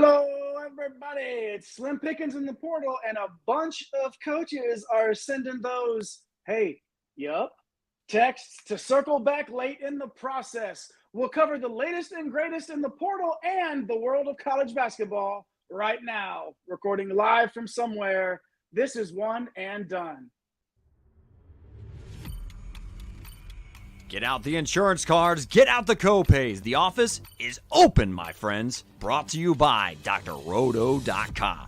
Hello, everybody. It's Slim Pickens in the portal, and a bunch of coaches are sending those, hey, yup, texts to circle back late in the process. We'll cover the latest and greatest in the portal and the world of college basketball right now. Recording live from somewhere. This is One and Done. Get out the insurance cards, get out the copays. The office is open, my friends. Brought to you by drroto.com.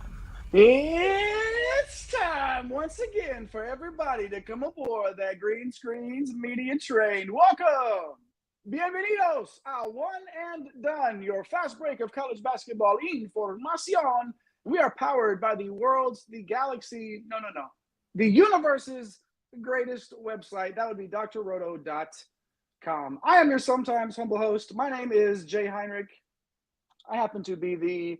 It's time once again for everybody to come aboard that Green Screens media train. Welcome. Bienvenidos a One and Done, your fast break of college basketball information. We are powered by the universe's greatest website. That would be drroto.com. I am your sometimes humble host. My name is Jay Heinrich. I happen to be the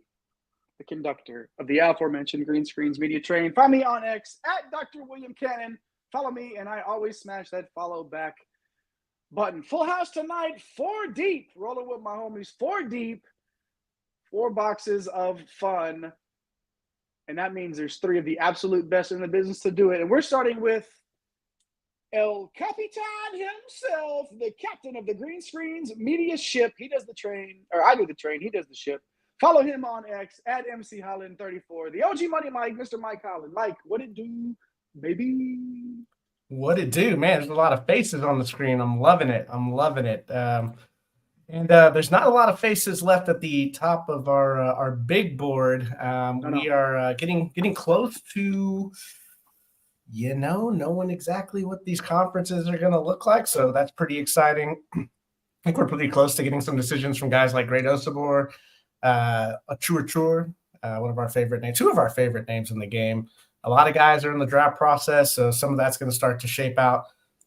conductor of the aforementioned Green Screens media train. Find me on X at Dr. William Cannon. Follow me, and I always smash that follow back button. Full house tonight, 4 deep. Rolling with my homies, 4 deep. 4 boxes of fun. And that means there's 3 of the absolute best in the business to do it. And we're starting with El Capitan himself, the captain of the Green Screens media ship. He does the train, or I do the train, he does the ship. Follow him on X at MC Holland34. The OG Money Mike, Mr. Mike Holland. Mike, what it do, baby? What it do, man? There's a lot of faces on the screen. I'm loving it. And there's not a lot of faces left at the top of our big board. We are getting close to, knowing exactly what these conferences are going to look like. So that's pretty exciting. I think we're pretty close to getting some decisions from guys like Great Osobor, Achur, one of our favorite names, 2 of our favorite names in the game. A lot of guys are in the draft process, so some of that's going to start to shape out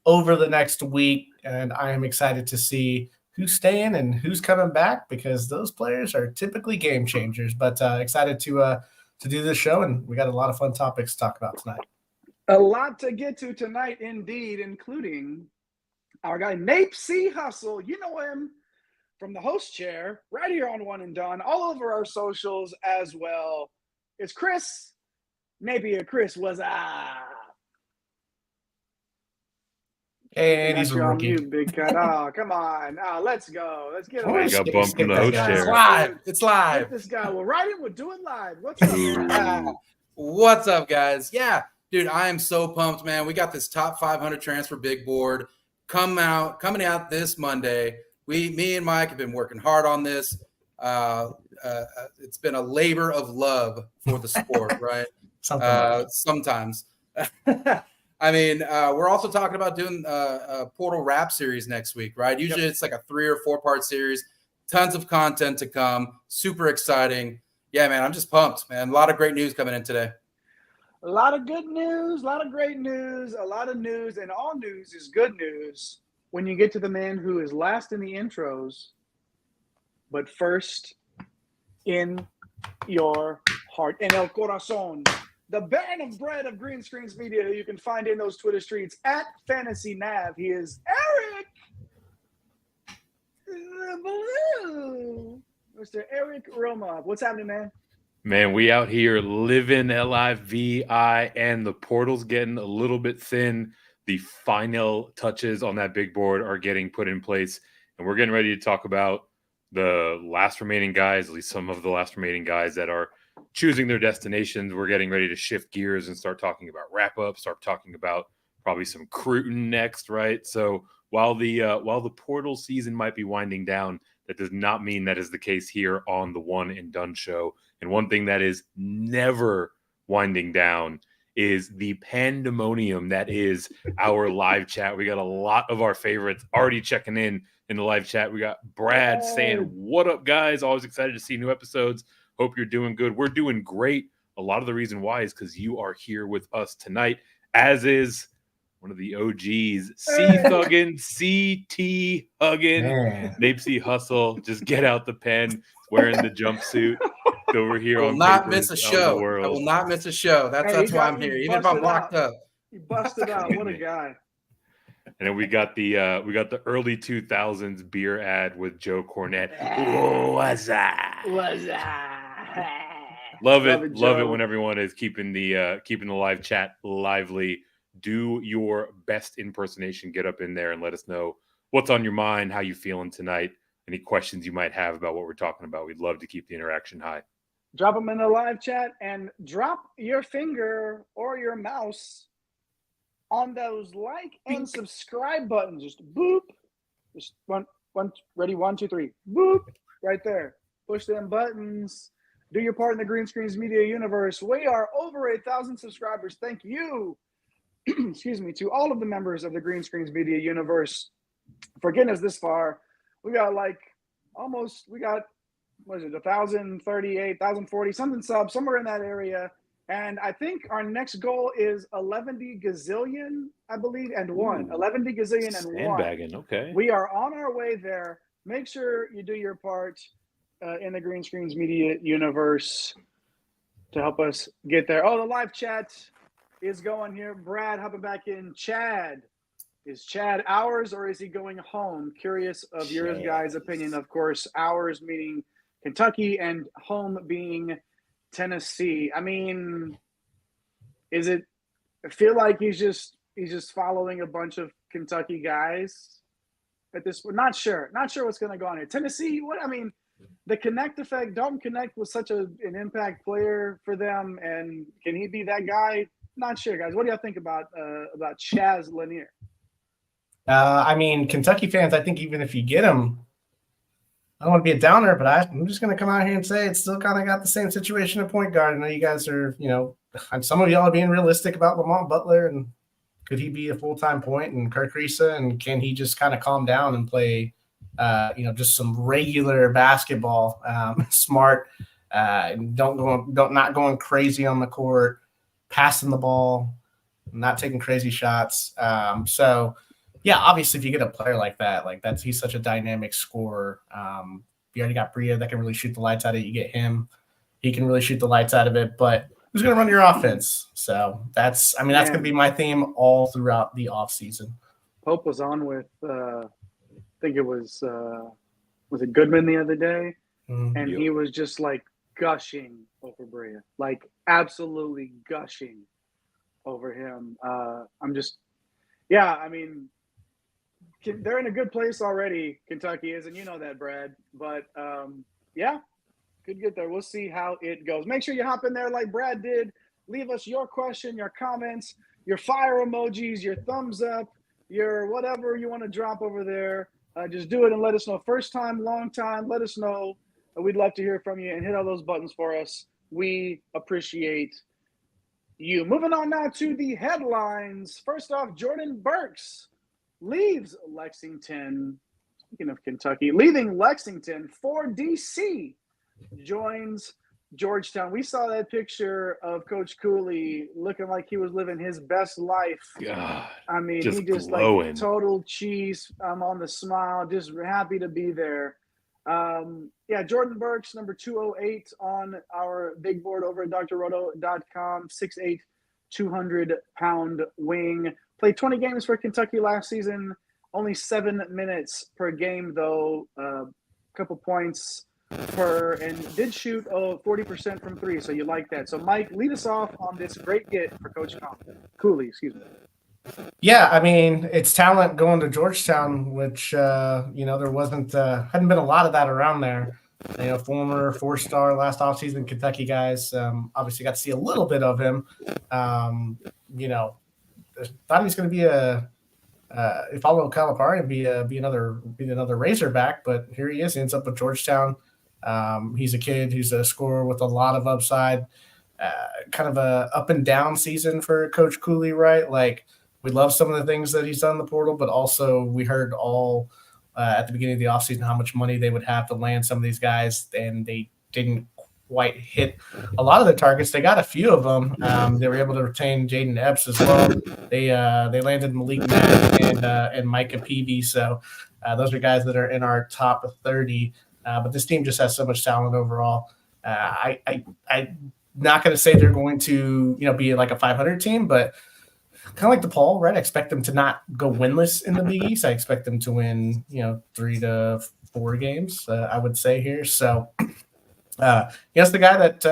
over the next week. And I am excited to see who's staying and who's coming back, because those players are typically game changers. But excited to do this show, and we got a lot of fun topics to talk about tonight. A lot to get to tonight, indeed, including our guy Nape C. Hustle. You know him from the host chair, right here on One and Done, all over our socials as well. It's Chris Napier. Chris, what's up? And he's a on rookie. You, big cut. Oh, come on. Let's go. Let's get I got bumped from the host chair. It's live. Get this guy. Well, right in. We'll do it live. What's up? What's up, guys? Yeah, dude, I am so pumped, man. We got this top 500 transfer big board coming out this Monday. Me and Mike have been working hard on this. It's been a labor of love for the sport, right? Sometimes. I mean, we're also talking about doing a Portal Rap series next week, right? Usually It's like a 3 or 4 part series. Tons of content to come. Super exciting. Yeah, man, I'm just pumped, man. A lot of great news coming in today. A lot of good news, a lot of great news, a lot of news, and all news is good news when you get to the man who is last in the intros, but first in your heart, en el corazón. The Baron of Bread of Green Screens Media, who you can find in those Twitter streets at Fantasy Nav. He is Eric the Blue. Mr. Eric Roma. What's happening, man? Man, we out here living LIVI, and the portal's getting a little bit thin. The final touches on that big board are getting put in place, and we're getting ready to talk about the last remaining guys, at least some of the last remaining guys that are choosing their destinations. We're getting ready to shift gears and start talking about wrap-up, start talking about probably some Cruton next, right? So while the portal season might be winding down, that does not mean that is the case here on the One and Done show. And one thing that is never winding down is the pandemonium that is our live chat. We got a lot of our favorites already checking in the live chat. We got Brad saying, "What up, guys? Always excited to see new episodes. Hope you're doing good." We're doing great. A lot of the reason why is because you are here with us tonight, as is one of the OGs, C-Thuggin, CT Huggin, Napesy Hustle. Just get out the pen, wearing the jumpsuit. Over here, I will not miss a show. I will not miss a show. That's why I'm here, even if I'm locked up. He busted out. What a guy! And then we got the early 2000s beer ad with Joe Cornette. Oh, what's that? What's that? Love it Joe. when everyone is keeping the live chat lively. Do your best impersonation. Get up in there and let us know what's on your mind, how you feeling tonight, any questions you might have about what we're talking about. We'd love to keep the interaction high. Drop them in the live chat and drop your finger or your mouse on those like and subscribe buttons. Just boop. Just one, ready, 1, 2, 3. Boop. Right there. Push them buttons. Do your part in the Green Screens Media universe. We are over 1,000 subscribers. Thank you, excuse me, to all of the members of the Green Screens Media universe for getting us this far. We got what is it, 1,038, 1,040, something subs, somewhere in that area. And I think our next goal is 11 gazillion, I believe, and one. 11 gazillion and one. Sandbagging, okay. We are on our way there. Make sure you do your part in the Green Screens Media universe to help us get there. Oh, the live chat is going here. Brad hopping back in. Chad. Is Chad ours or is he going home? Curious of your guys' opinion. Of course, ours meaning Kentucky and home being Tennessee. I mean, I feel like he's just following a bunch of Kentucky guys at this point. Not sure what's going to go on here. Tennessee, the connect effect, Dalton Connect was such an impact player for them, and can he be that guy? Not sure, guys. What do y'all think about Chaz Lanier? Kentucky fans, I think even if you get him, I don't want to be a downer, but I'm just going to come out here and say it's still kind of got the same situation at point guard. I know you guys are, some of y'all are being realistic about Lamont Butler, and could he be a full-time point, and Kirk Risa, and can he just kind of calm down and play, just some regular basketball, smart, not going crazy on the court, passing the ball, not taking crazy shots. Yeah, obviously, if you get a player like that, he's such a dynamic scorer. You already got Bria that can really shoot the lights out of it. You get him, he can really shoot the lights out of it. But who's going to run your offense? So that's going to be my theme all throughout the offseason. Pope was on with, I think it was it Goodman the other day, and he was just gushing over Bria, absolutely gushing over him. They're in a good place already, Kentucky is, and you know that, Brad. But, could get there. We'll see how it goes. Make sure you hop in there like Brad did. Leave us your question, your comments, your fire emojis, your thumbs up, your whatever you want to drop over there. Just do it and let us know. First time, long time, let us know. We'd love to hear from you, and hit all those buttons for us. We appreciate you. Moving on now to the headlines. First off, Jordan Burks leaves Lexington. Speaking of Kentucky, leaving Lexington for DC, joins Georgetown. We saw that picture of Coach Cooley looking like he was living his best life. God, he just glowing. Total cheese. I'm on the smile, just happy to be there. Jordan Burks, number 208 on our big board over at drroto.com, 6'8", 200-pound wing. Played 20 games for Kentucky last season, only 7 minutes per game, though. Couple points per, and did shoot 40% from three, so you like that. So, Mike, lead us off on this great get for Coach Cooley. Excuse me. Yeah, it's talent going to Georgetown, which there wasn't hadn't been a lot of that around there. Former 4-star last offseason Kentucky guys. Obviously got to see a little bit of him. Thought he was going to be if followed Calipari, be another Razorback, but here he is. He ends up with Georgetown. He's a kid who's a scorer with a lot of upside. Kind of a up and down season for Coach Cooley, right? We love some of the things that he's done in the portal, but also we heard all at the beginning of the offseason how much money they would have to land some of these guys, and they didn't quite hit a lot of the targets. They got a few of them. They were able to retain Jaden Epps as well. They landed Malik Mack and Micah Peavy. So those are guys that are in our top 30. But this team just has so much talent overall. I'm not going to say they're going to be like a 500 team, but kind of like DePaul, right? I expect them to not go winless in the Big East. I expect them to win 3 to 4 games, I would say here. So Yes, the guy that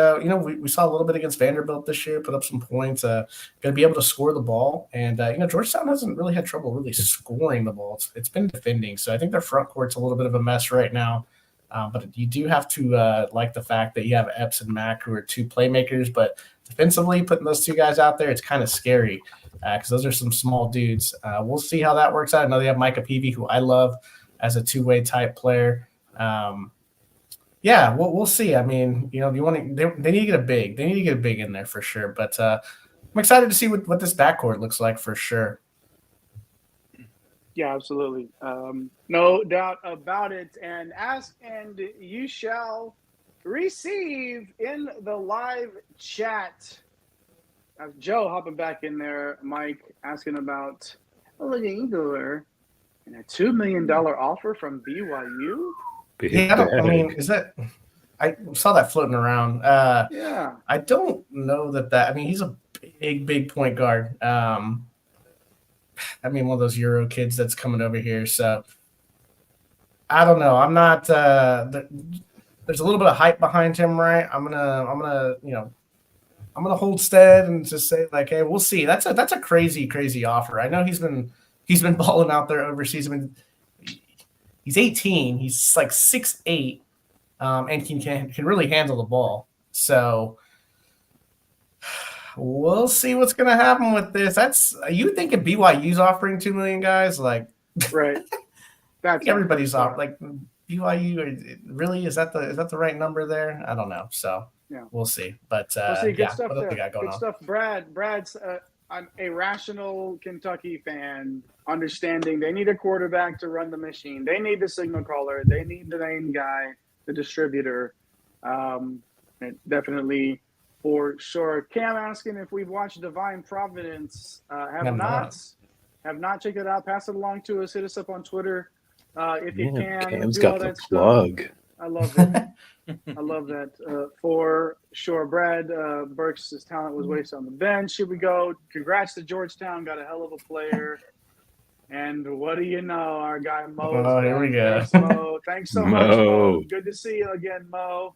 we saw a little bit against Vanderbilt this year, put up some points. Going to be able to score the ball, and Georgetown hasn't really had trouble really scoring the ball. It's been defending, so I think their front court's a little bit of a mess right now. But you do have to like the fact that you have Epps and Mack, who are two playmakers, but defensively putting those two guys out there, it's kind of scary because those are some small dudes. We'll see how that works out. I know they have Micah Peavy, who I love as a two-way type player. Yeah, we'll see. I mean, they need to get a big. They need to get a big in there for sure. But I'm excited to see what this backcourt looks like for sure. Yeah, absolutely. No doubt about it. And ask and you shall receive in the live chat. Joe hopping back in there, Mike asking about Engler and a $2 million offer from BYU. Yeah, I mean, is that? I saw that floating around. Yeah, I don't know that. I mean, he's a big point guard. I mean, one of those Euro kids that's coming over here. So I don't know. I'm not. There's a little bit of hype behind him, right? I'm gonna hold stead and just say like, hey, we'll see. That's a crazy offer. I know he's been balling out there overseas. I mean, he's 18. He's like 6'8", and can really handle the ball. So we'll see what's going to happen with this. You think if BYU's offering $2 million, guys, like right? That's everybody's off. Like BYU, really is that the right number there? I don't know. So yeah, we'll see. But we'll see. Good stuff what there. They got going Good on? stuff. Brad's a rational Kentucky fan, understanding they need a quarterback to run the machine. They need the signal caller. They need the main guy, the distributor. Definitely, for sure. Cam asking if we've watched Divine Providence. Have not checked it out. Pass it along to us. Hit us up on Twitter if you can. Cam's do got all the that plug. Stuff. I love it. I love that for sure. Brad Burks' talent was wasted on the bench. Here we go. Congrats to Georgetown. Got a hell of a player. And what do you know? Our guy Mo. Oh, here we go. Thanks, Mo. Thanks so much, Mo. Good to see you again, Mo.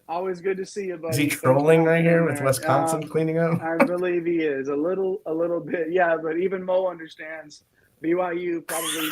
Always good to see you, buddy. Is he trolling right here with Wisconsin cleaning up? I believe he is. A little bit. Yeah, but even Mo understands BYU probably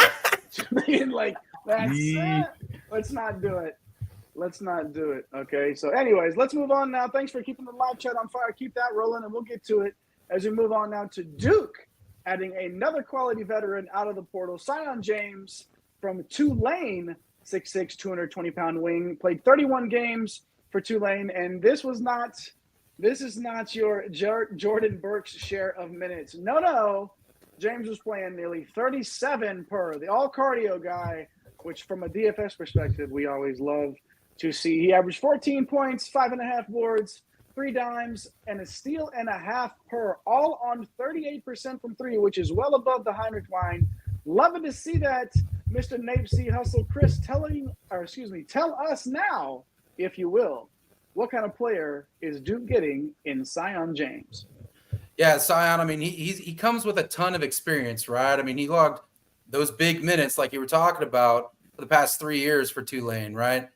being like, that's it. Let's not do it. Okay. So anyways, let's move on now. Thanks for keeping the live chat on fire. Keep that rolling, and we'll get to it as we move on now to Duke, adding another quality veteran out of the portal. Sion James from Tulane, 6'6", 220-pound wing, played 31 games for Tulane, and this is not your Jordan Burks share of minutes. No. James was playing nearly 37 per, the all cardio guy, which from a DFS perspective, we always love to see. He averaged 14 points, 5.5 boards, 3 dimes, and a steal and a half per, all on 38% from three, which is well above the Heinrich line. Loving to see that, Mr. Nape C. Hustle. Chris, tell us now, if you will, what kind of player is Duke getting in Sion James? Yeah, Sion, I mean, he comes with a ton of experience, right? I mean, he logged those big minutes like you were talking about for the past 3 years for Tulane, right?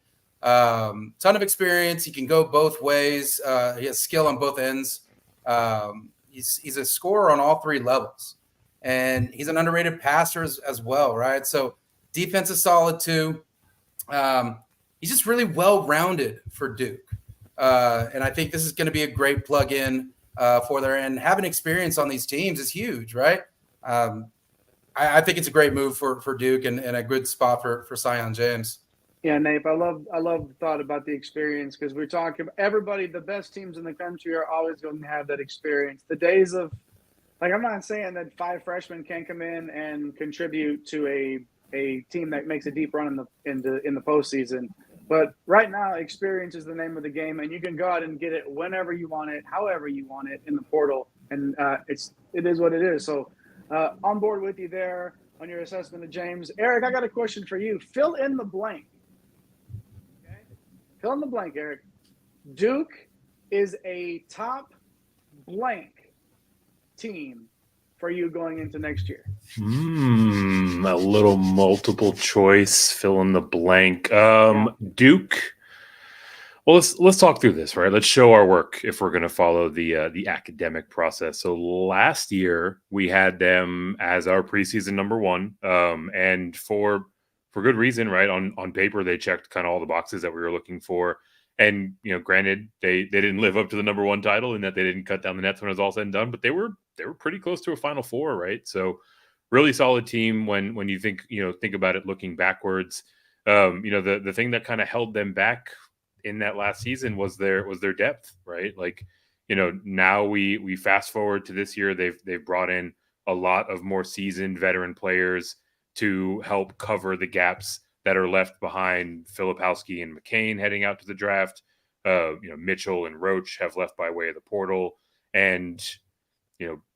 Ton of experience. He can go both ways. He has skill on both ends. He's a scorer on all three levels, and he's an underrated passer as well, right? So defense is solid too. He's just really well-rounded for Duke, and I think this is going to be a great plug-in for there. And having experience on these teams is huge, right? I think it's a great move for Duke and a good spot for Sion James. Yeah, Nape, I love the thought about the experience, because we're talking everybody, the best teams in the country are always going to have that experience. The days of, like, I'm not saying that 5 freshmen can't come in and contribute to a team that makes a deep run in the postseason, but right now experience is the name of the game, and you can go out and get it whenever you want it, however you want it in the portal, and it is what it is. So on board with you there on your assessment of James. Eric, I got a question for you. Fill in the blank. Fill in the blank, Eric. Duke is a top blank team for you going into next year. A little multiple choice, fill in the blank. Duke Well, let's talk through this, right? Let's show our work if we're going to follow the academic process. So last year we had them as our preseason number one, and for good reason, right? On paper they checked kind of all the boxes that we were looking for, and granted they didn't live up to the number one title in that they didn't cut down the nets when it was all said and done, but they were pretty close to a Final Four, right? So really solid team when you think about it looking backwards. The thing that kind of held them back in that last season was their depth, right? Like, now we fast forward to this year, they've brought in a lot of more seasoned veteran players to help cover the gaps that are left behind Filipowski and McCain heading out to the draft. Mitchell and Roach have left by way of the portal, and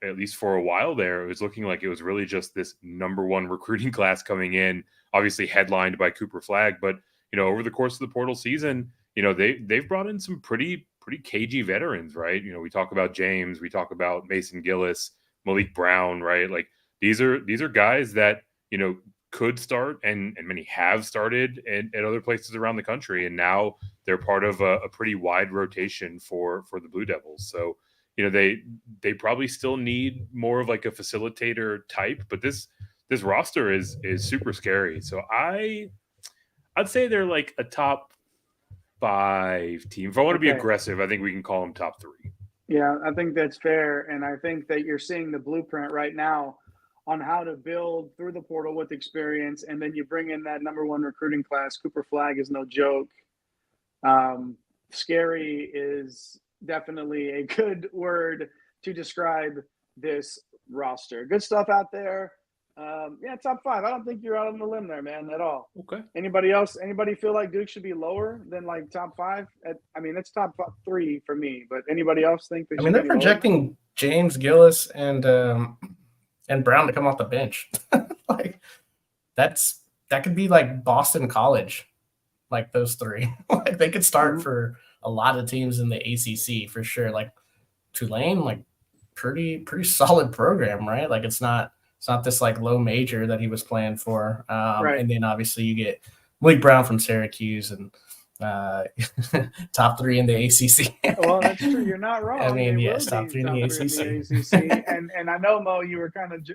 at least for a while there, it was looking like it was really just this number one recruiting class coming in, obviously headlined by Cooper Flagg, but over the course of the portal season, they've brought in some pretty cagey veterans, right? We talk about James, we talk about Mason Gillis, Malik Brown, right? Like these are guys that could start and many have started at other places around the country, and now they're part of a pretty wide rotation for the Blue Devils. So they probably still need more of like a facilitator type, but this roster is super scary. So I'd say they're like a top 5 team. If I want to be aggressive, I think we can call them top 3. Yeah, I think that's fair. And I think that you're seeing the blueprint right now on how to build through the portal with experience. And then you bring in that number one recruiting class. Cooper Flagg is no joke. Scary is definitely a good word to describe this roster. Good stuff out there. Top 5. I don't think you're out on the limb there, man, at all. Okay. Anybody else? Anybody feel like Duke should be lower than like top 5? It's top 3 for me. But anybody else think they should? They're projecting James Gillis and Brown to come off the bench. Like that could be like Boston College, like those 3. Like they could start for a lot of teams in the ACC for sure. Like Tulane, like pretty solid program, right? Like it's not this like low major that he was playing for. Right. And then obviously you get Malik Brown from Syracuse and top 3 in the ACC. Well, that's true. You're not wrong. I mean, yes, top 3 in the ACC. and I know, Mo, you were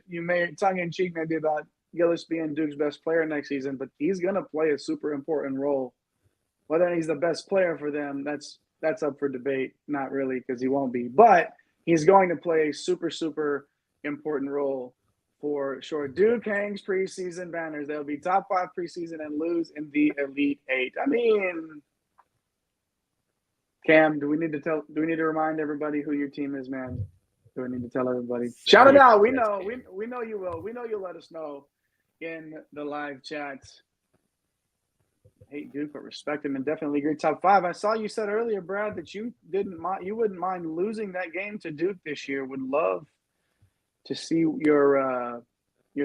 you made tongue in cheek maybe about Gillis being Duke's best player next season, but he's going to play a super important role. Whether he's the best player for them, that's up for debate. Not really, because he won't be, but he's going to play a super, super important role for sure. Duke hangs preseason banners. They'll be top 5 preseason and lose in the Elite 8. I mean, Cam, do we need to remind everybody who your team is, man? Do we need to tell everybody? Shout it out. We know you will. We know you'll let us know in the live chat. Hate Duke, but respect him and definitely agree top 5. I saw you said earlier, Brad, that you wouldn't mind losing that game to Duke this year. Would love to see your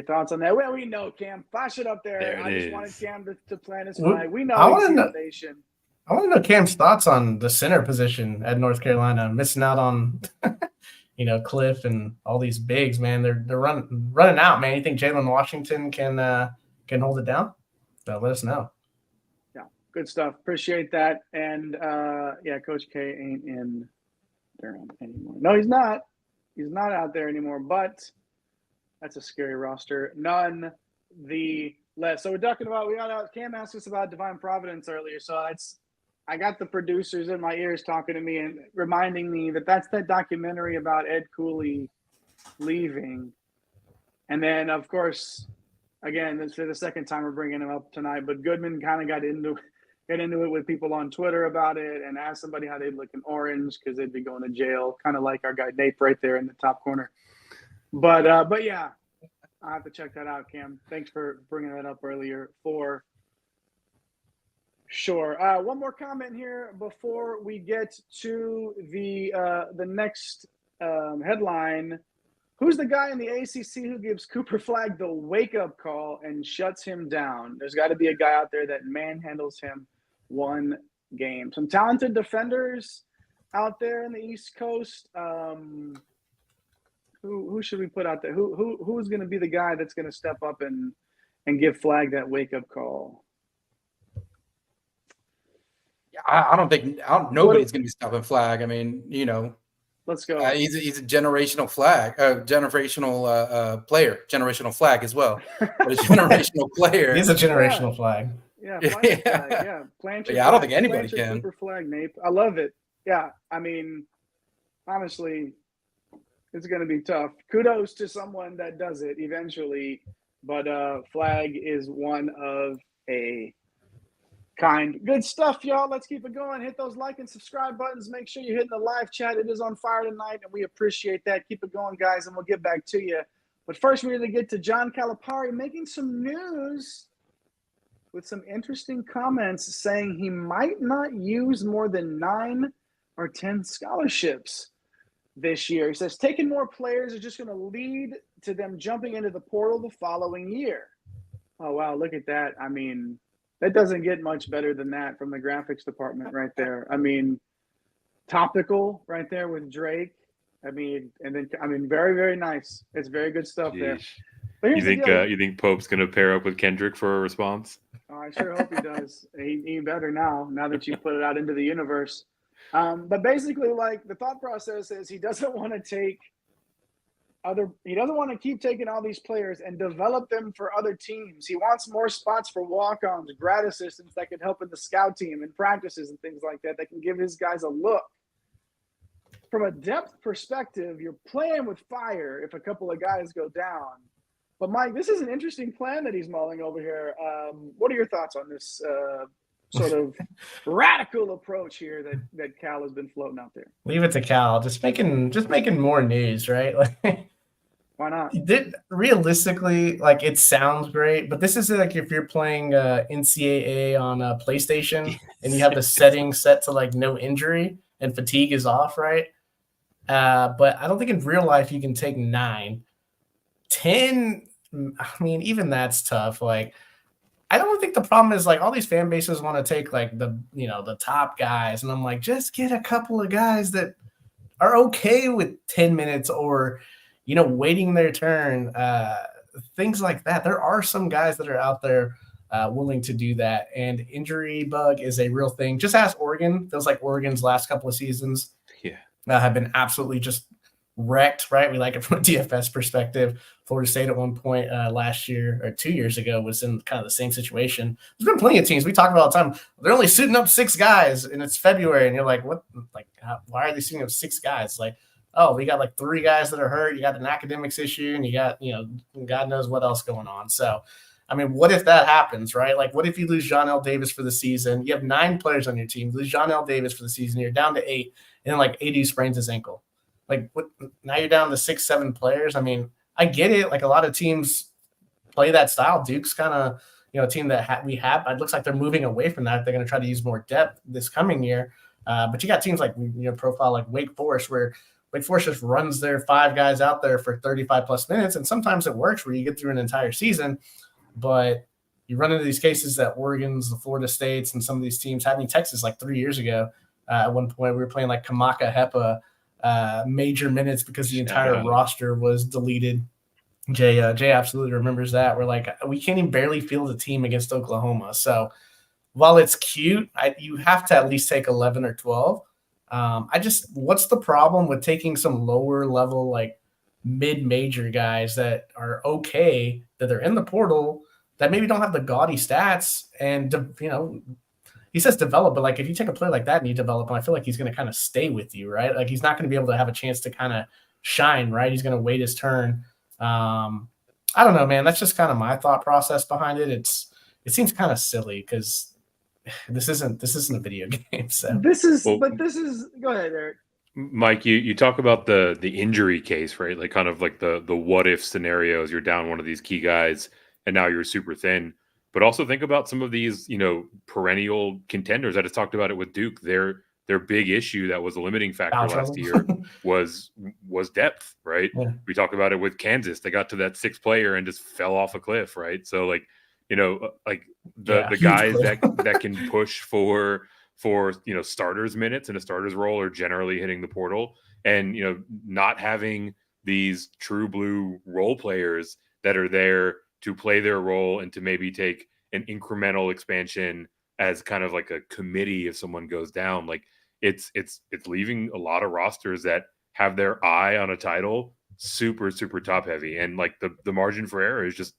thoughts on that. Well, we know, Cam. Flash it up there. I just wanted Cam to plant his flag. We know he's the innovation. I want to know Cam's thoughts on the center position at North Carolina, missing out on Cliff and all these bigs, man. They're running out, man. You think Jalen Washington can hold it down? So let us know. Yeah, good stuff. Appreciate that. And Coach K ain't in Durham anymore. No, he's not. He's not out there anymore, but that's a scary roster. None the less. So we're talking about, Cam asked us about Divine Providence earlier. So I got the producers in my ears talking to me and reminding me that's that documentary about Ed Cooley leaving. And then, of course, again, this is the second time we're bringing him up tonight, but Goodman kind of got into it with people on Twitter about it and asked somebody how they'd look in orange because they'd be going to jail, kind of like our guy Nate right there in the top corner. But yeah, I'll have to check that out, Cam. Thanks for bringing that up earlier for sure. One more comment here before we get to the next headline. Who's the guy in the ACC who gives Cooper Flagg the wake-up call and shuts him down? There's got to be a guy out there that manhandles him one game. Some talented defenders out there in the East Coast. Who should we put out there? Who's going to be the guy that's going to step up and give Flagg that wake-up call? Yeah, I don't think nobody's going to be stopping Flag. I mean, let's go. He's a generational player, generational flag as well. But a generational player. He's a generational flag. Yeah, flag. Yeah, plant your I don't think anybody can. Flag, Nate. I love it. Yeah, I mean, honestly, it's going to be tough. Kudos to someone that does it eventually, but Flag is one of a kind. Good stuff, y'all. Let's keep it going. Hit those like and subscribe buttons. Make sure you're hitting the live chat. It is on fire tonight, and we appreciate that. Keep it going, guys, and we'll get back to you. But first, we're going to get to John Calipari making some news with some interesting comments saying he might not use more than 9 or 10 scholarships this year. He says taking more players is just going to lead to them jumping into the portal the following year. Oh, wow, look at that. I mean, that doesn't get much better than that from the graphics department right there. I mean, topical right there with Drake. I mean, very, very nice. It's very good stuff there. You think Pope's going to pair up with Kendrick for a response? Oh, I sure hope he does. He better now that you put it out into the universe. But basically, like, the thought process is he doesn't want to keep taking all these players and develop them for other teams. He wants more spots for walk-ons, grad assistants that can help in the scout team and practices and things like that can give his guys a look. From a depth perspective, you're playing with fire if a couple of guys go down. But, Mike, this is an interesting plan that he's mulling over here. What are your thoughts on this sort of radical approach here that Cal has been floating out there? Leave it to Cal. Just making more news, right? Like, why not? Realistically, like, it sounds great, but this is like if you're playing NCAA on a PlayStation and you have the settings set to like no injury and fatigue is off, right? But I don't think in real life you can take 9. 10, I mean, even that's tough. Like, I don't think the problem is like all these fan bases want to take like the top guys, and I'm like, just get a couple of guys that are okay with 10 minutes or waiting their turn, things like that. There are some guys that are out there willing to do that, and injury bug is a real thing. Just ask Oregon. Feels like Oregon's last couple of seasons have been absolutely just wrecked, right? We like it from a DFS perspective. Florida State at one point last year or 2 years ago was in kind of the same situation. There's been plenty of teams we talk about all the time. They're only suiting up 6 guys, and it's February, and you're like, what? Like, why are they suiting up 6 guys? Like, oh, we got like 3 guys that are hurt. You got an academics issue, and you got God knows what else going on. So, I mean, what if that happens, right? Like, what if you lose John L. Davis for the season? You have 9 players on your team. Lose John L. Davis for the season. You're down to 8, and then like AD sprains his ankle. Like, what? Now you're down to 6-7 players. I mean, I get it. Like, a lot of teams play that style. Duke's kind of, a team that we have. It looks like they're moving away from that. They're going to try to use more depth this coming year. But you got teams like, profile like Wake Forest, where Wake Forest just runs their 5 guys out there for 35-plus minutes. And sometimes it works where you get through an entire season. But you run into these cases that Oregon's, the Florida States, and some of these teams had in Texas like 3 years ago. At one point, we were playing like Kamaka Hepa major minutes because the entire roster was deleted. Jay absolutely remembers that. We're like, we can't even barely field a team against Oklahoma. So while it's cute, you have to at least take 11 or 12. What's the problem with taking some lower level, like mid-major guys that are okay, that they're in the portal, that maybe don't have the gaudy stats, and he says develop, but like if you take a player like that and you develop him, I feel like he's going to kind of stay with you, right? Like he's not going to be able to have a chance to kind of shine, right? He's going to wait his turn. I don't know, man. That's just kind of my thought process behind it. It seems kind of silly because this isn't a video game. So go ahead, Eric. Mike, you talk about the injury case, right? Like kind of like the what if scenarios. You're down one of these key guys and now you're super thin. But also think about some of these, perennial contenders. I just talked about it with Duke. Their big issue that was a limiting factor last year was depth, right? Yeah. We talked about it with Kansas. They got to that 6th player and just fell off a cliff, right? So like, the guys that can push for starters minutes in a starters role are generally hitting the portal, and not having these true blue role players that are there to play their role and to maybe take an incremental expansion as kind of like a committee if someone goes down. Like it's leaving a lot of rosters that have their eye on a title super, super top heavy. And like the margin for error is just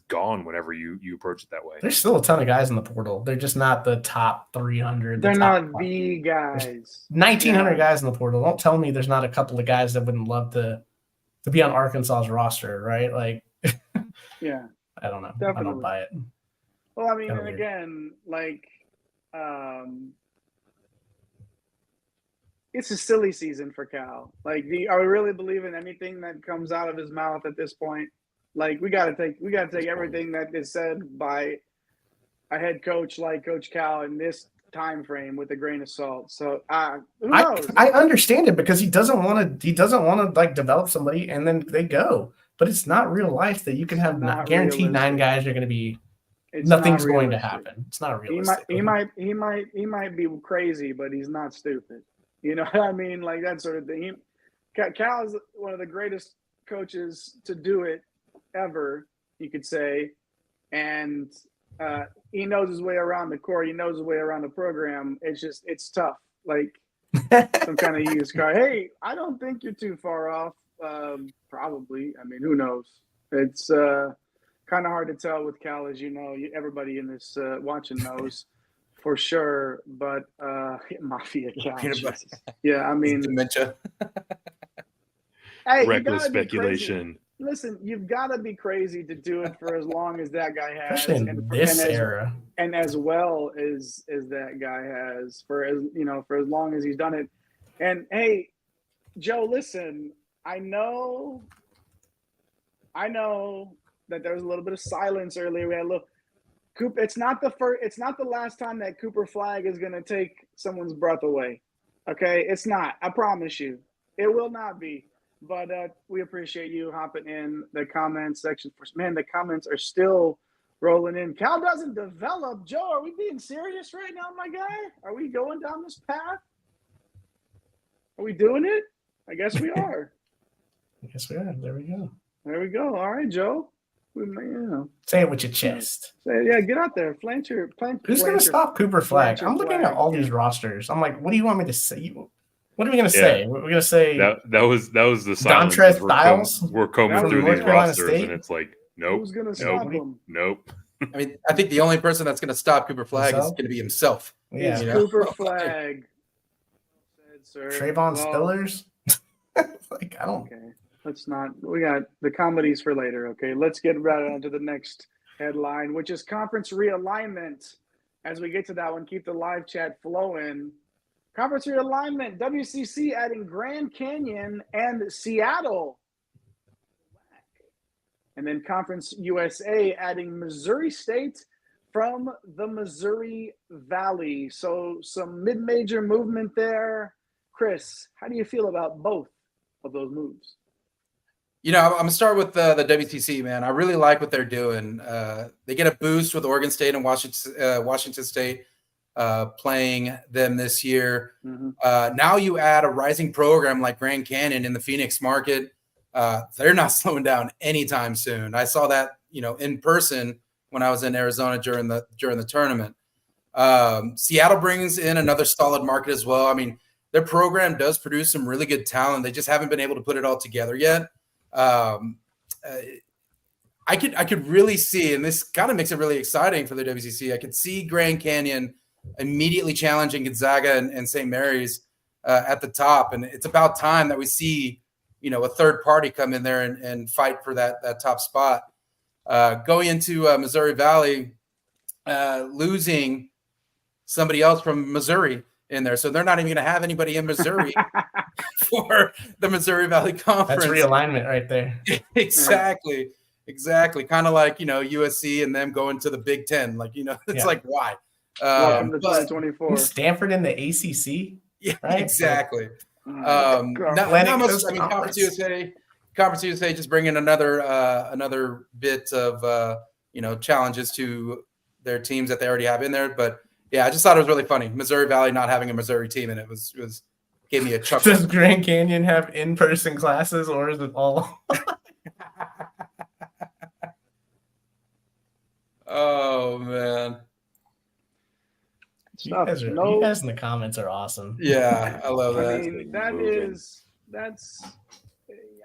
gone whenever you approach it that way. There's still a ton of guys in the portal. They're just not the top 300. They're top not the guys. There's 1,900 guys in the portal. Don't tell me there's not a couple of guys that wouldn't love to be on Arkansas's roster, right? Like, yeah, I don't know. definitely. I don't buy it. Well, I mean, Kinda and weird. again, like, it's a silly season for Cal. Like, are we really believing anything that comes out of his mouth at this point? Like, we gotta take everything that is said by a head coach like Coach Cal in this time frame with a grain of salt. So, who knows? I understand it because he doesn't want to like develop somebody and then they go. But it's not real life that you can have not guaranteed 9 realistic. guys are going to be. It's Nothing's not going to realistic. happen. It's not He realistic. might be crazy, but he's not stupid. You know what I mean? Like that sort of thing. Cal is one of the greatest coaches to do it ever, you could say, and he knows his way around the court. He knows his way around the program. It's tough. Like some kind of used car. Hey, I don't think you're too far off. Probably. I mean, who knows? It's kind of hard to tell with Cal, as you know. Everybody in this watching knows for sure. But Mafia Cal. Yeah, I mean, Dementia. hey, Reckless speculation. Listen, you've got to be crazy to do it for as long as that guy has, Especially in this era, and as well as that guy has for as long as he's done it. And hey, Joe, listen, I know that there was a little bit of silence earlier. We had a little Cooper. It's not the last time that Cooper Flag is going to take someone's breath away. Okay, it's not. I promise you, it will not be. But we appreciate you hopping in the comments section. Man, the comments are still rolling in. Cal doesn't develop. Joe, are we being serious right now, my guy? Are we going down this path? Are we doing it? I guess we are. I guess we are. There we go. There we go. All right, Joe. Say it with your chest. Yeah, get out there. Who's going to stop Cooper Flag? I'm looking at all these rosters. I'm like, what do you want me to say? What are we going to say? We're going to say that was the silence. Dontrez Styles? We're combing through North these Carolina rosters, State? and it's like, nope. Who's going to stop him? Nope. I mean, I think the only person that's going to stop Cooper Flag is Himself? going to be himself. Yeah. It's Cooper Flag. Trayvon Spillers? Like, I don't. Okay. Let's not. We got the comedies for later. Okay. Let's get right on to the next headline, which is conference realignment. As we get to that one, keep the live chat flowing. Conference realignment, WCC adding Grand Canyon and Seattle. And then Conference USA adding Missouri State from the Missouri Valley. So some mid-major movement there. Chris, how do you feel about both of those moves? You know, I'm going to start with the WCC, man. I really like what they're doing. They get a boost with Oregon State and Washington State playing them this year. Mm-hmm. Now you add a rising program like Grand Canyon in the Phoenix market. They're not slowing down anytime soon. I saw that, in person when I was in Arizona during the tournament. Seattle brings in another solid market as well. I mean, their program does produce some really good talent. They just haven't been able to put it all together yet. I could really see, and this kind of makes it really exciting for the WCC. I could see Grand Canyon immediately challenging Gonzaga and St. Mary's at the top, and it's about time that we see, a third party come in there and fight for that top spot. Going into Missouri Valley, losing somebody else from Missouri in there, so they're not even going to have anybody in Missouri for the Missouri Valley Conference. That's realignment right there. Exactly. Kind of like, USC and them going to the Big Ten. Like, it's like, why? Welcome to 2024. Stanford in the ACC? Yeah, right? exactly. Conference USA just bringing another bit of, challenges to their teams that they already have in there. But, yeah, I just thought it was really funny. Missouri Valley not having a Missouri team, and it gave me a chuckle. Does Grand Canyon have in-person classes, or is it all? Oh, man. stuff. You guys in the comments are awesome. Yeah, I love that. I mean,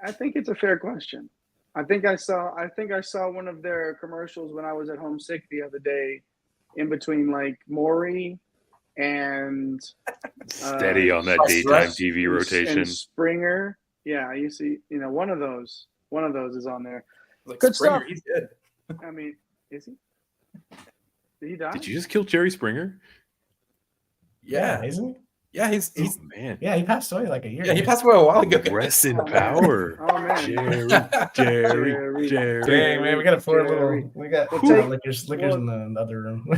I think it's a fair question. I think I saw one of their commercials when I was at home sick the other day, in between like Maury and steady on that daytime TV rotation. And Springer. Yeah, you see, one of those is on there. Like Good Springer, stuff. he's good. I mean, is he? Did he die? Did you just kill Jerry Springer? Yeah, isn't he? Yeah, he's man. Yeah, he passed away like a year. Yeah, he passed away a while ago. Rest in power. Oh man, Jerry. Dang, man, we got to pour a little. We got liquors in the other room.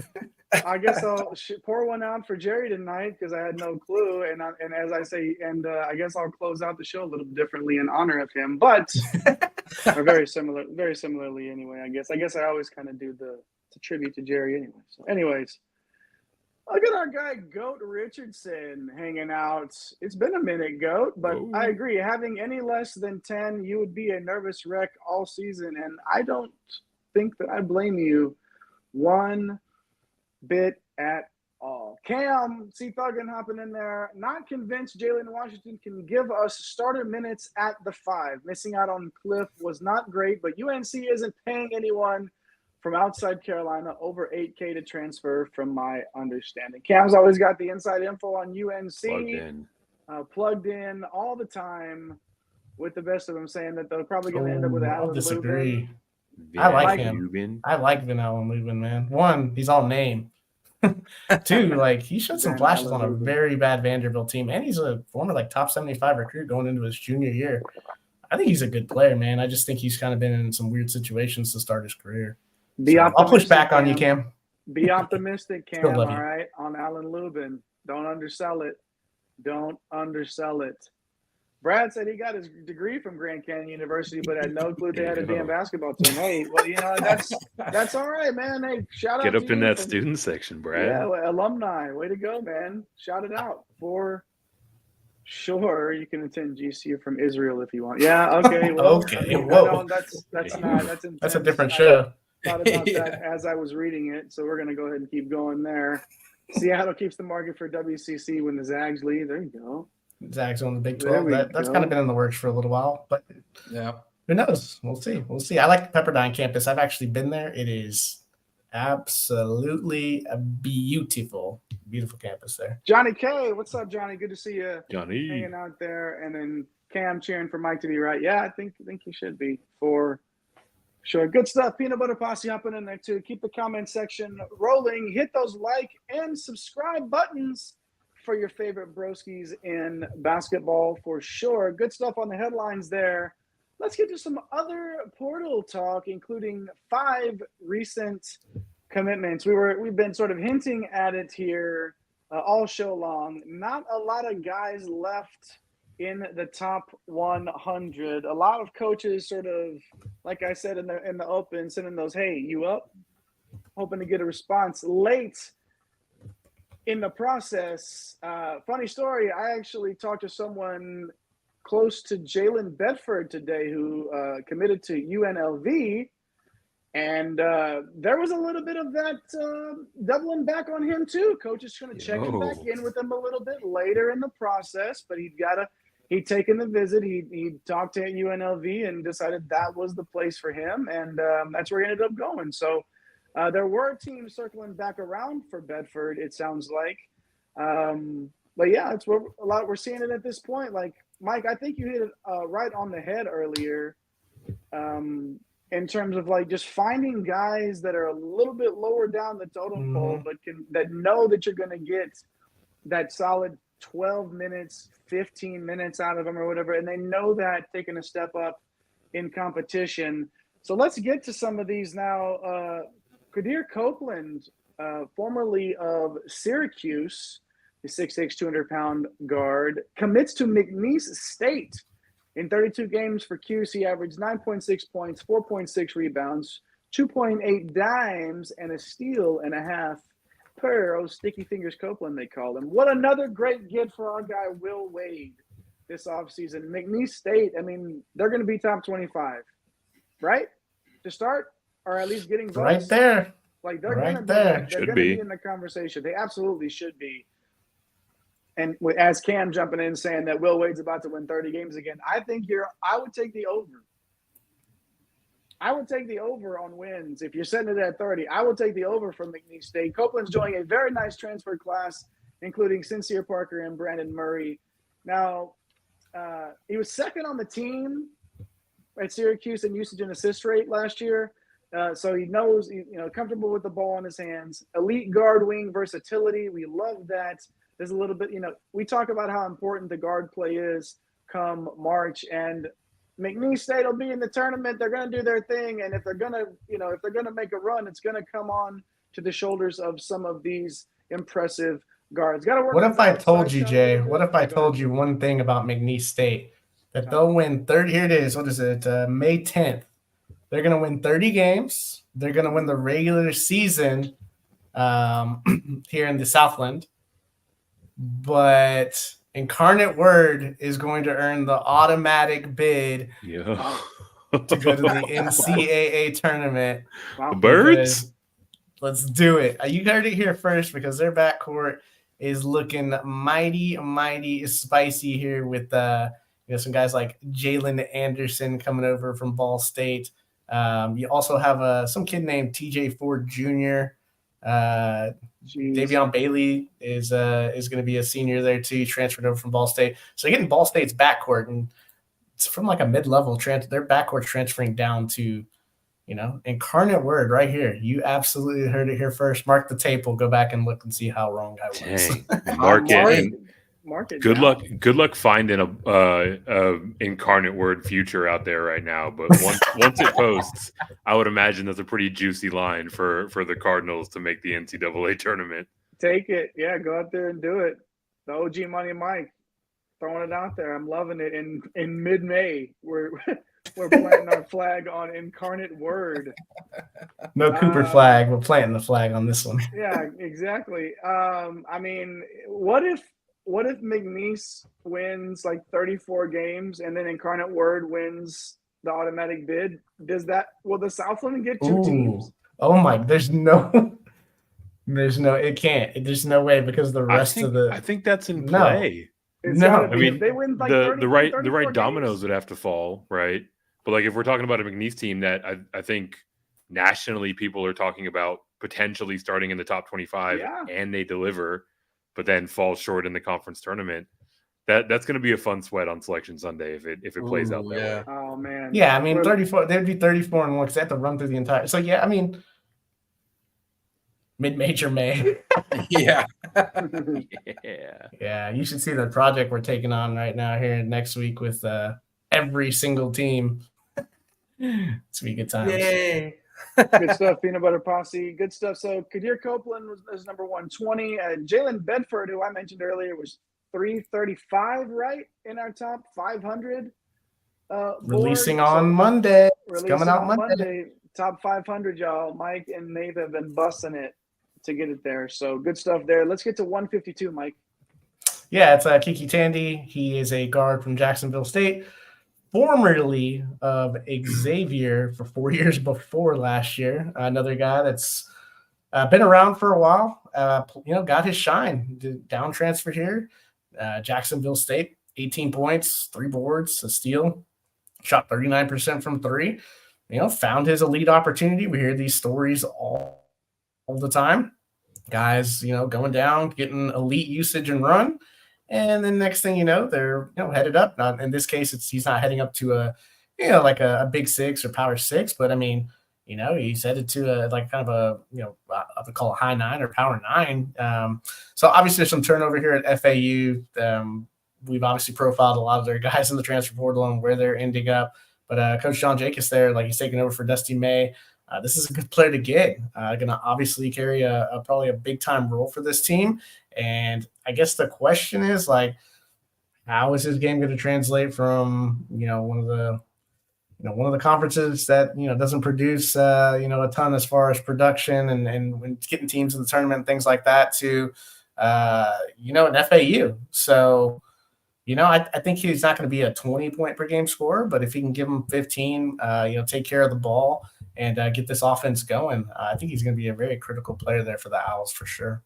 I guess I'll pour one out for Jerry tonight because I had no clue, and as I say, I guess I'll close out the show a little differently in honor of him, but or very similarly anyway. I guess I always kind of do the tribute to Jerry anyway. So, anyways. Look at our guy, Goat Richardson, hanging out. It's been a minute, Goat, but I agree. Having any less than 10, you would be a nervous wreck all season, and I don't think that I blame you one bit at all. Cam, Thuggin hopping in there. Not convinced Jalen Washington can give us starter minutes at the 5. Missing out on Cliff was not great, but UNC isn't paying anyone from outside Carolina over $8K to transfer, from my understanding. Cam's always got the inside info on UNC. Plugged in all the time, with the best of them saying that they're probably going to end up with Alan. I'll disagree. Lubin. I like him. I like Van Allen Lubin, man. One, he's all name. Two, like he showed some flashes on a very bad Vanderbilt team, and he's a former top 75 recruit going into his junior year. I think he's a good player, man. I just think he's kind of been in some weird situations to start his career. I'll push back on you, Cam. Be optimistic, Cam, all right, on Alan Lubin. Don't undersell it. Brad said he got his degree from Grand Canyon University, but had no clue they had a damn basketball team. Hey, well, that's all right, man. Hey, shout out Get to up in that student section, Brad. Yeah, alumni. Way to go, man. Shout it out. For sure, you can attend GCU from Israel if you want. Yeah, okay. Well, okay. Whoa. That's a different show. Thought about that as I was reading it, so we're going to go ahead and keep going there. Seattle keeps the market for WCC when the Zags leave. There you go. Zags on the Big 12. That's kind of been in the works for a little while, but yeah, who knows? We'll see. I like the Pepperdine campus. I've actually been there. It is absolutely beautiful campus there. Johnny K, what's up, Johnny? Good to see you, Johnny, hanging out there. And then Cam cheering for Mike to be right. Yeah, I think he should be for sure. Good stuff. Peanut Butter Posse hopping in there too. Keep the comment section rolling. Hit those like and subscribe buttons for your favorite broskies in basketball for sure. Good stuff on the headlines there. Let's get to some other portal talk, including 5 recent commitments. We've been sort of hinting at it here all show long. Not a lot of guys left in the top 100. A lot of coaches sort of, like I said in the open, sending those, hey, you up? Hoping to get a response late in the process. Funny story, I actually talked to someone close to Jalen Bedford today who committed to UNLV, and there was a little bit of that doubling back on him too. Coach is trying to check him back in with him a little bit later in the process, but he'd taken the visit. He talked to UNLV and decided that was the place for him, and that's where he ended up going. So there were teams circling back around for Bedford, it sounds like. But yeah, it's we're seeing it at this point. Like, Mike, I think you hit it right on the head earlier in terms of like just finding guys that are a little bit lower down the totem pole, but that know that you're going to get that solid 12 minutes, 15 minutes out of them or whatever, and they know that taking a step up in competition. So let's get to some of these now. Quadir Copeland, formerly of Syracuse, the 6'6", 200-pound guard, commits to McNeese State. In 32 games for Cuse, he averaged 9.6 points, 4.6 rebounds, 2.8 dimes, and a steal and a half per Sticky Fingers Copeland, they call him. What another great get for our guy, Will Wade, this offseason. McNeese State, I mean, they're going to be top 25, right? To start, or at least getting votes. Right there. Like they're Right going there. to Should be be in the conversation. They absolutely should be. And as Cam jumping in saying that Will Wade's about to win 30 games again, I would take the over. I would take the over on wins. If you're setting it at 30, I would take the over from McNeese State. Copeland's joining a very nice transfer class, including Sincere Parker and Brandon Murray. Now, he was second on the team at Syracuse in usage and assist rate last year. So he knows, comfortable with the ball in his hands. Elite guard wing versatility. We love that. There's a little bit, we talk about how important the guard play is come March, and McNeese State will be in the tournament. They're going to do their thing. And if they're going to make a run, it's going to come on to the shoulders of some of these impressive guards. Got to work. What if I told you, Jay? What if I told you one thing about McNeese State? That they'll win 30. Here it is. What is it? May 10th. They're going to win 30 games. They're going to win the regular season here in the Southland. But Incarnate Word is going to earn the automatic bid to go to the NCAA tournament. Wow. The Birds? Let's do it. You heard it here first because their backcourt is looking mighty, mighty spicy here with some guys like Jalen Anderson coming over from Ball State. You also have some kid named TJ Ford Jr. Davion Bailey is going to be a senior there too. He transferred over from Ball State. So you're getting Ball State's backcourt, and it's from like a mid-level their backcourt transferring down to, Incarnate Word right here. You absolutely heard it here first. Mark the tape. We'll go back and look and see how wrong I was. Mark it. Good luck finding a Incarnate Word future out there right now. But once it posts, I would imagine that's a pretty juicy line for the Cardinals to make the NCAA tournament. Take it. Yeah, go out there and do it. The OG Money Mike throwing it out there. I'm loving it. In mid-May, we're planting our flag on Incarnate Word. No Cooper flag. We're planting the flag on this one. Yeah, exactly. What if McNeese wins like 34 games and then Incarnate Word wins the automatic bid? Will the Southland get two teams? Oh my, there's no, it can't. There's no way because the rest I think that's in play. No. I mean, they win like the right games. dominoes would have to fall, right? But like if we're talking about a McNeese team that I think nationally people are talking about potentially starting in the top 25 and they deliver, but then falls short in the conference tournament. That's going to be a fun sweat on Selection Sunday if it plays out that way. Oh man. Yeah, I mean 34. They'd be 34-1 because they have to run through the entire. So yeah, I mean mid-major May. Yeah. Yeah. You should see the project we're taking on right now here next week with every single team. It's gonna be good times. Yay. Good stuff, Peanut Butter Posse. Good stuff. So Quadir Copeland was number 120. Jalen Bedford, who I mentioned earlier, was 335, right, in our top 500. Releasing on Monday. It's coming out Monday. Top 500, y'all. Mike and Nate have been busting it to get it there. So good stuff there. Let's get to 152, Mike. Yeah, it's KyKy Tandy. He is a guard from Jacksonville State. Formerly of Xavier for 4 years before last year. Another guy that's been around for a while, got his shine. Down transfer here. Jacksonville State, 18 points, 3 boards, a steal. Shot 39% from 3. Found his elite opportunity. We hear these stories all the time. Guys, going down, getting elite usage and run. And then next thing you know, they're headed up. Not in this case, he's not heading up to a Big Six or Power Six, but I mean, he's headed to I would call it High 9 or Power 9. So obviously there's some turnover here at FAU. We've obviously profiled a lot of their guys in the transfer portal and where they're ending up. But Coach John Jacobs there, he's taking over for Dusty May. This is a good player to get. Going to obviously carry probably a big time role for this team. And I guess the question is how is his game going to translate from one of the conferences that doesn't produce a ton as far as production and when getting teams in the tournament and things like that to an FAU. So I think he's not going to be a 20-point per game scorer, but if he can give him 15, take care of the ball and get this offense going. I think he's going to be a very critical player there for the Owls for sure.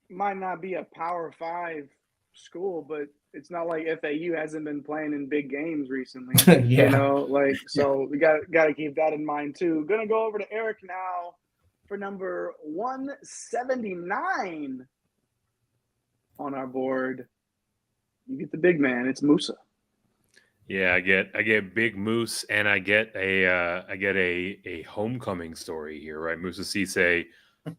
Might not be a Power 5 school, but it's not like FAU hasn't been playing in big games recently. Yeah. You know, like, so we got to keep that in mind too. Going to go over to Eric now for number 179 on our board. You get the big man. It's Moussa. Yeah, I get Big Moose, and I get a homecoming story here, right? Moussa Cisse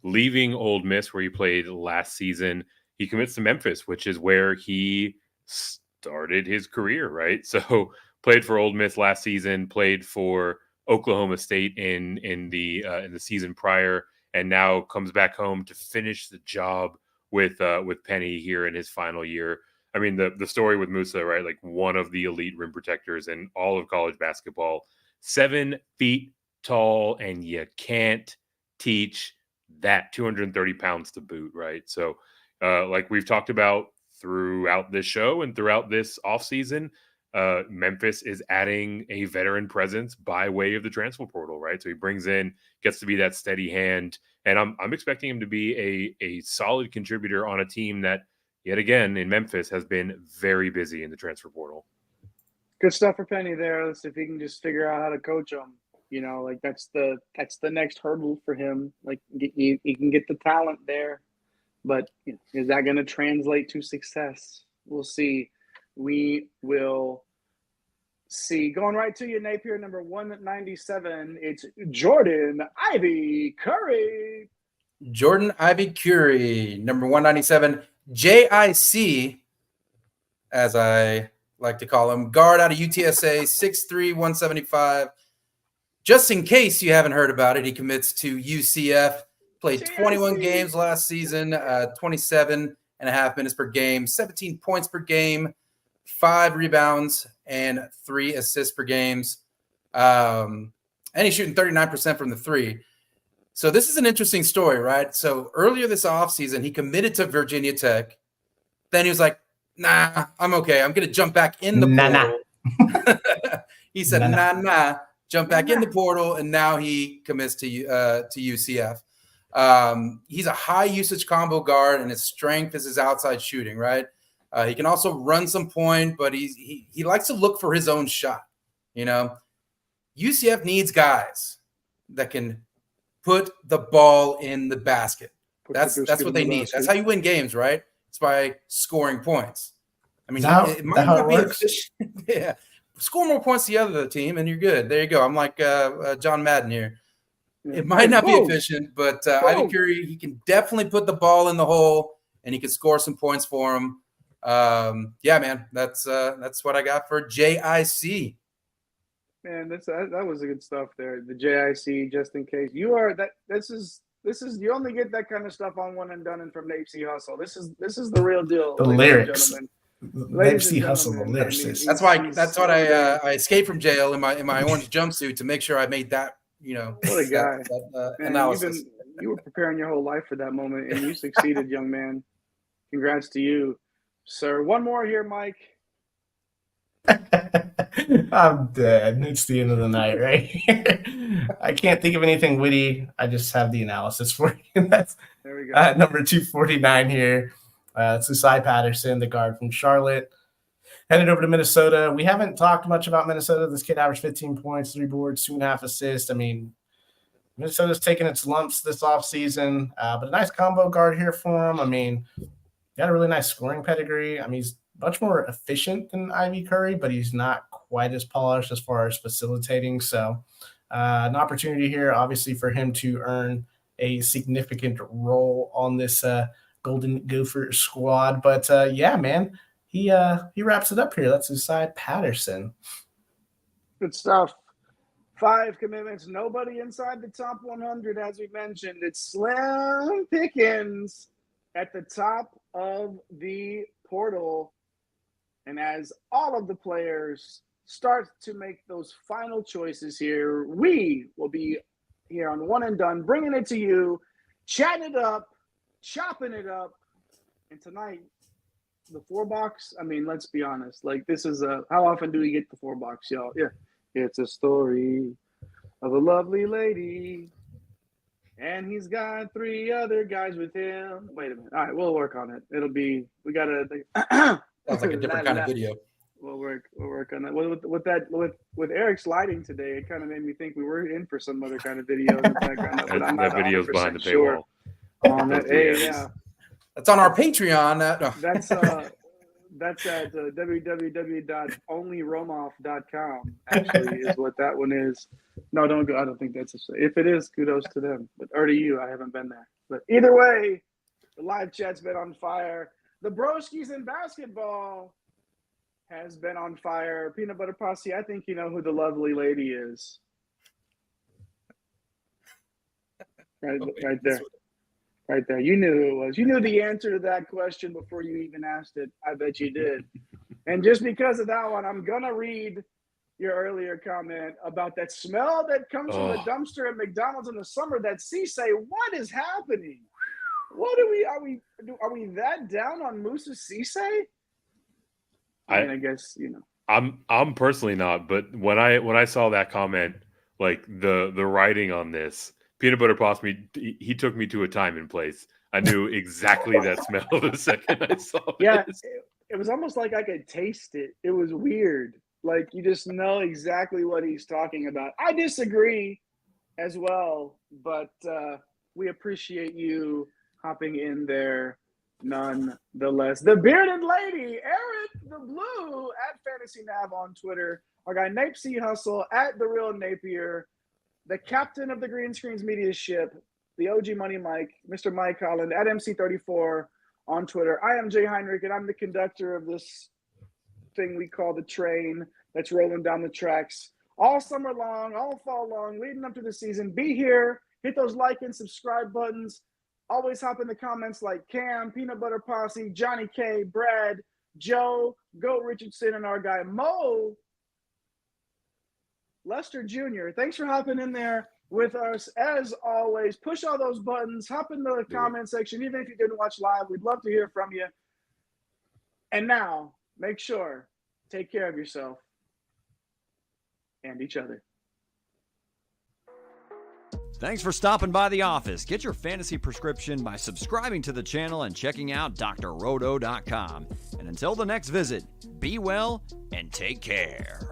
leaving Ole Miss, where he played last season. He commits to Memphis, which is where he started his career, right? So played for Ole Miss last season, played for Oklahoma State in the season prior, and now comes back home to finish the job with Penny here in his final year. I mean, the story with Moussa, right? Like one of the elite rim protectors in all of college basketball, 7 feet tall, and you can't teach that, 230 pounds to boot, right? So like we've talked about throughout this show and throughout this offseason, Memphis is adding a veteran presence by way of the transfer portal, right? So he gets to be that steady hand, and I'm expecting him to be a solid contributor on a team that, yet again, in Memphis, has been very busy in the transfer portal. Good stuff for Penny there. Let's see if he can just figure out how to coach him. You know, like that's the next hurdle for him. Like he can get the talent there, but is that going to translate to success? We'll see. We will see. Going right to you, Napier, number 197. It's Jordan Ivy Curry. Jordan Ivy Curry, number 197. JIC, as I like to call him, guard out of UTSA, 6'3", 175. Just in case you haven't heard about it, he commits to UCF, played 21 games last season, 27.5 minutes per game, 17 points per game, 5 rebounds, and 3 assists per games. And he's shooting 39% from the 3. So this is an interesting story, right? So earlier this offseason, he committed to Virginia Tech. Then he was like, nah, I'm okay. I'm going to jump back in the portal. He said, nah, jump back in the portal, and now he commits to UCF. He's a high-usage combo guard, and his strength is his outside shooting, right? He can also run some point, but he likes to look for his own shot, you know? UCF needs guys that can put the ball in the basket. That's what they need. That's how you win games, right? It's by scoring points. I mean, it might not be efficient. Yeah. Score more points the other team, and you're good. There you go. I'm like John Madden here. It might not be efficient, but Ivy Curry, he can definitely put the ball in the hole, and he can score some points for him. Yeah, man, that's what I got for JIC. Man, that was good stuff there. The JIC, just in case you are that. This is you only get that kind of stuff on One and Done and from Nate C. Hustle. This is the real deal. The lyrics. Nate C. Hustle, the lyricist. That's why I escaped from jail in my orange jumpsuit to make sure I made that. You know, what a guy. That man, analysis. You were preparing your whole life for that moment, and you succeeded, young man. Congrats to you, sir. One more here, Mike. I'm dead. It's the end of the night, right? I can't think of anything witty. I just have the analysis for you. That's there we go. Number 249 here. It's Cisse Patterson, the guard from Charlotte. Headed over to Minnesota. We haven't talked much about Minnesota. This kid averaged 15 points, 3 boards, 2.5 assists. I mean, Minnesota's taking its lumps this offseason, but a nice combo guard here for him. I mean, got a really nice scoring pedigree. I mean, he's much more efficient than Ivy Curry, but he's not quite as polished as far as facilitating. So an opportunity here, obviously, for him to earn a significant role on this Golden Gopher squad. But, yeah, man, he wraps it up here. That's Cisse Patterson. Good stuff. 5 commitments. Nobody inside the top 100, as we mentioned. It's slim pickings at the top of the portal. And as all of the players start to make those final choices here, we will be here on One and Done, bringing it to you, chatting it up, chopping it up. And tonight, the 4-box. I mean, let's be honest. Like, this is how often do we get the 4-box, y'all? Yeah. It's a story of a lovely lady, and he's got 3 other guys with him. Wait a minute. All right, we'll work on it. We got to. Sounds like a different kind of video. We'll work on that. With Eric's lighting today, it kind of made me think we were in for some other kind of video in the background. But I'm not that video's behind the sure paywall. on that. Hey, yeah. That's on our Patreon. That's at www.onlyromoff.com. Actually, is what that one is. No, don't go. I don't think that's if it is, kudos to them. Or to you. I haven't been there. But either way, the live chat's been on fire. The broskies in basketball has been on fire. Peanut Butter Posse, I think you know who the lovely lady is. Right there. Right there. You knew who it was. You knew the answer to that question before you even asked it. I bet you did. And just because of that one, I'm going to read your earlier comment about that smell that comes from the dumpster at McDonald's in the summer. That Cisse, what is happening? What are we that down on Moussa Cisse? I guess, you know. I'm personally not, but when I saw that comment, like the writing on this, Peanut Butter Posse, he took me to a time and place. I knew exactly that smell the second I saw it. Yeah, it was almost like I could taste it. It was weird. Like, you just know exactly what he's talking about. I disagree as well, but we appreciate you hopping in there nonetheless. The bearded lady, Eric the Blue at Fantasy Nav on Twitter. Our guy Nape C Hustle at The Real Napier. The captain of the Green Screens Media ship, the OG Money Mike, Mr. Mike Holland at MC34 on Twitter. I am Jay Heinrich, and I'm the conductor of this thing we call the train that's rolling down the tracks all summer long, all fall long, leading up to the season. Be here, hit those like and subscribe buttons. Always hop in the comments like Cam, Peanut Butter Posse, Johnny K, Brad, Joe, Goat Richardson, and our guy Mo Lester Jr. Thanks for hopping in there with us. As always, push all those buttons, hop in the comment section, even if you didn't watch live. We'd love to hear from you. And now, make sure, take care of yourself and each other. Thanks for stopping by the office. Get your fantasy prescription by subscribing to the channel and checking out drroto.com. And until the next visit, be well and take care.